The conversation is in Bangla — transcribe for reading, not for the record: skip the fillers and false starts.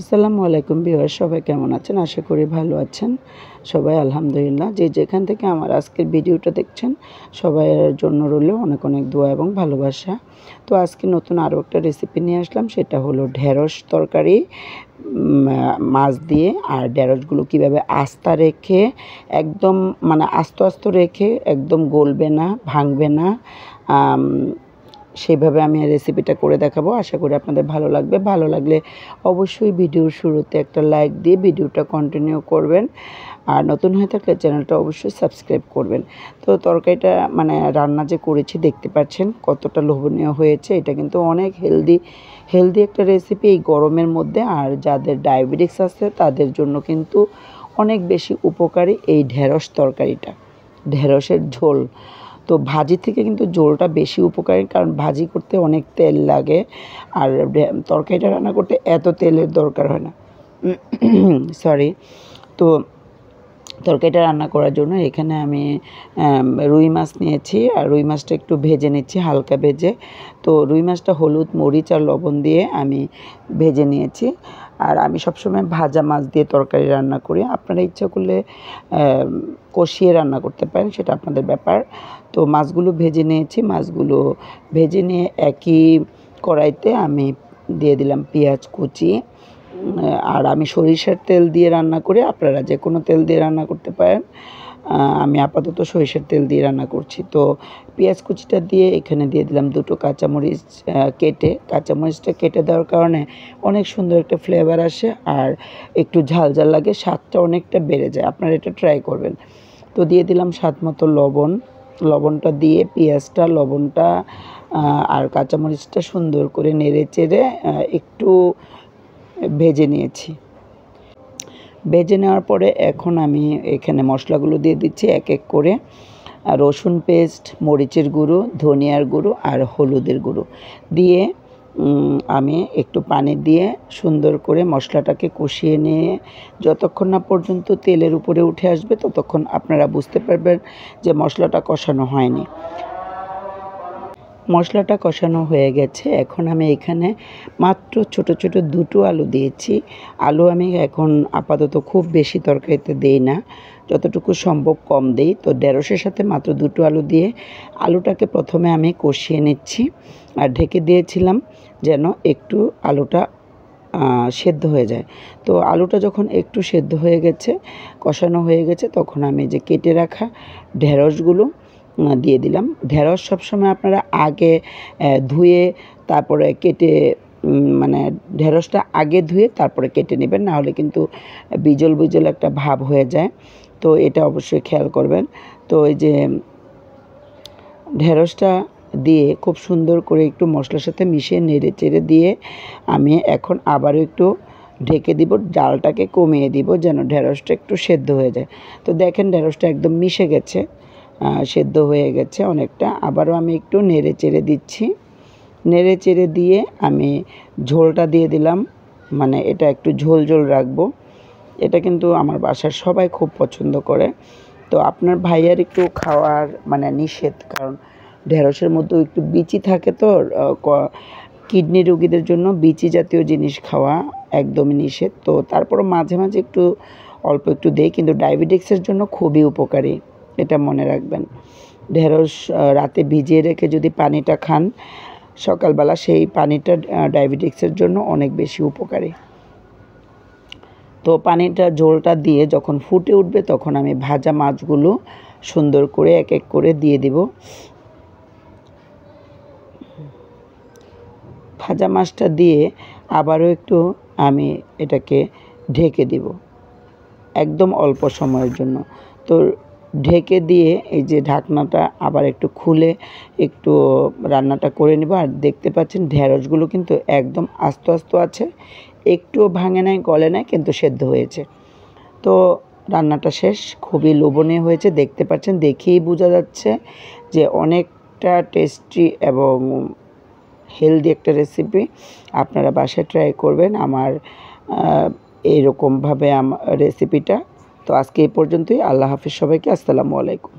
আসসালামু আলাইকুম ভিউয়ার, সবাই কেমন আছেন? আশা করি ভালো আছেন সবাই, আলহামদুলিল্লাহ। যে যেখান থেকে আমার আজকের ভিডিওটা দেখছেন সবাইয়ের জন্য রইল অনেক অনেক দোয়া এবং ভালোবাসা। তো আজকে নতুন আরও একটা রেসিপি নিয়ে আসলাম, সেটা হলো ঢেঁড়স তরকারি মাছ দিয়ে। আর ঢেঁড়সগুলো কীভাবে আস্তা রেখে একদম আস্ত আস্ত রেখে একদম গলবে না, ভাঙবে না, সেইভাবে আমি রেসিপিটা করে দেখাবো। আশা করি আপনাদের ভালো লাগবে। ভালো লাগলে অবশ্যই ভিডিওর শুরুতে একটা লাইক দিয়ে ভিডিওটা কন্টিনিউ করবেন, আর নতুন হয়ে থাকলে চ্যানেলটা অবশ্যই সাবস্ক্রাইব করবেন। তো তরকারিটা রান্না যে করেছি দেখতে পাচ্ছেন কতটা লোভনীয় হয়েছে। এটা কিন্তু অনেক হেলদি একটা রেসিপি এই গরমের মধ্যে। আর যাদের ডায়াবেটিস আছে তাদের জন্য কিন্তু অনেক বেশি উপকারী এই ঢেঁড়স তরকারিটা, ঢেঁড়সের ঝোল। তো ভাজি থেকে কিন্তু ঝোলটা বেশি উপকারী, কারণ ভাজি করতে অনেক তেল লাগে, আর তরকারিটা রান্না করতে এত তেলের দরকার হয় না। সরি। তো তরকারিটা রান্না করার জন্য এখানে আমি রুই মাছ নিয়েছি, আর রুই মাছটা একটু ভেজে নিচ্ছি, হালকা ভেজে। তো রুই মাছটা হলুদ, মরিচ আর লবণ দিয়ে আমি ভেজে নিয়েছি। আর আমি সবসময় ভাজা মাছ দিয়ে তরকারি রান্না করি। আপনারা ইচ্ছা করলে কষিয়ে রান্না করতে পারেন, সেটা আপনাদের ব্যাপার। তো মাছগুলো ভেজে নিয়েছি। মাছগুলো ভেজে নিয়ে একই কড়াইতে আমি দিয়ে দিলাম পেঁয়াজ কুচি। আর আমি সরিষার তেল দিয়ে রান্না করি, আপনারা যে কোনো তেল দিয়ে রান্না করতে পারেন। আমি আপাতত সরিষার তেল দিয়ে রান্না করছি। তো পেঁয়াজ কুচিটা দিয়ে এখানে দিয়ে দিলাম দুটো কাঁচামরিচ কেটে। কাঁচামরিচটা কেটে দেওয়ার কারণে অনেক সুন্দর একটা ফ্লেভার আসে, আর একটু ঝাল ঝাল লাগে, স্বাদটা অনেকটা বেড়ে যায়। আপনারা এটা ট্রাই করবেন। তো দিয়ে দিলাম স্বাদ মতো লবণ। লবণটা দিয়ে পেঁয়াজটা, লবণটা আর কাঁচামরিচটা সুন্দর করে নেড়ে চেড়ে একটু ভেজে নিয়েছি। ভেজে নেওয়ার পরে এখন আমি এখানে মশলাগুলো দিয়ে দিচ্ছি এক এক করে। রসুন পেস্ট, মরিচের গুঁড়ো, ধনিয়ার গুঁড়ো আর হলুদের গুঁড়ো দিয়ে আমি একটু পানি দিয়ে সুন্দর করে মশলাটাকে কষিয়ে নিয়ে যতক্ষণ না পর্যন্ত তেলের উপরে উঠে আসবে ততক্ষণ আপনারা বুঝতে পারবেন যে মশলাটা কষানো হয়নি। মশলাটা কষানো হয়ে গেছে। এখন আমি এখানে মাত্র ছোট ছোট দুটো আলু দিয়েছি। আলু আমি এখন আপাতত খুব বেশি তরকারিতে দেই না, যতটুকু সম্ভব কম দেই। তো ঢেঁড়সের সাথে মাত্র দুটো আলু দিয়ে আলুটাকে প্রথমে আমি কষিয়ে নিচ্ছি, আর ঢেকে দিয়েছিলাম যেন একটু আলুটা সেদ্ধ হয়ে যায়। তো আলুটা যখন একটু সেদ্ধ হয়ে গেছে, কষানো হয়ে গেছে, তখন আমি যে কেটে রাখা ঢেঁড়সগুলো দিয়ে দিলাম। ঢেঁড়স সবসময় আপনারা আগে ধুয়ে তারপরে কেটে, ঢেঁড়সটা আগে ধুয়ে তারপরে কেটে নেবেন, নাহলে কিন্তু বিজল বিজল একটা ভাব হয়ে যায়। তো এটা অবশ্যই খেয়াল করবেন। তো এই যে ঢেঁড়সটা দিয়ে খুব সুন্দর করে একটু মশলার সাথে মিশিয়ে নেড়ে চেড়ে দিয়ে আমি এখন আবারও একটু ঢেকে দিব, জালটাকে কমিয়ে দিব যেন ঢেঁড়সটা একটু সেদ্ধ হয়ে যায়। তো দেখেন ঢেঁড়সটা একদম মিশে গেছে, সেদ্ধ হয়ে গেছে অনেকটা। আবারও আমি একটু নেড়ে চেড়ে দিচ্ছি। নেড়ে চেড়ে দিয়ে আমি ঝোলটা দিয়ে দিলাম, এটা একটু ঝোল ঝোল রাখবো। এটা কিন্তু আমার বাসার সবাই খুব পছন্দ করে। তো আপনার ভাইয়ার একটু খাওয়ার নিষেধ, কারণ ঢেঁড়সের মধ্যেও একটু বিচি থাকে। তো কিডনি রোগীদের জন্য বিচি জাতীয় জিনিস খাওয়া একদমই নিষেধ। তো তারপরও মাঝে মাঝে একটু অল্প একটু দেই, কিন্তু ডায়াবেটিক্সের জন্য খুবই উপকারী, এটা মনে রাখবেন। ঢেঁড়স রাতে ভিজিয়ে রেখে যদি পানিটা খান সকালবেলা, সেই পানিটা ডায়াবেটিক্সের জন্য অনেক বেশি উপকারী। তো পানিটা ঝোলটা দিয়ে যখন ফুটে উঠবে তখন আমি ভাজা মাছগুলো সুন্দর করে এক এক করে দিয়ে দিব। ভাজা মাছটা দিয়ে আবারও একটু আমি এটাকে ঢেকে দিব একদম অল্প সময়ের জন্য। তো ঢেকে দিয়ে এই যে ঢাকনাটা আবার একটু খুলে একটু রান্নাটা করে নেব। আর দেখতে পাচ্ছেন ঢেঁড়সগুলো কিন্তু একদম আস্ত আস্ত আছে, একটুও ভাঙে নাই, গলে নাই, কিন্তু সেদ্ধ হয়েছে। তো রান্নাটা শেষ, খুবই লোভনীয় হয়েছে। দেখতে পাচ্ছেন, দেখেই বোঝা যাচ্ছে যে অনেকটা টেস্টি এবং হেলদি একটা রেসিপি। আপনারা বাসায় ট্রাই করবেন আমার এইরকমভাবে আমার রেসিপিটা। তো আজকে এই পর্যন্তই। আল্লাহ হাফিজ সবাইকে। আসসালামু আলাইকুম।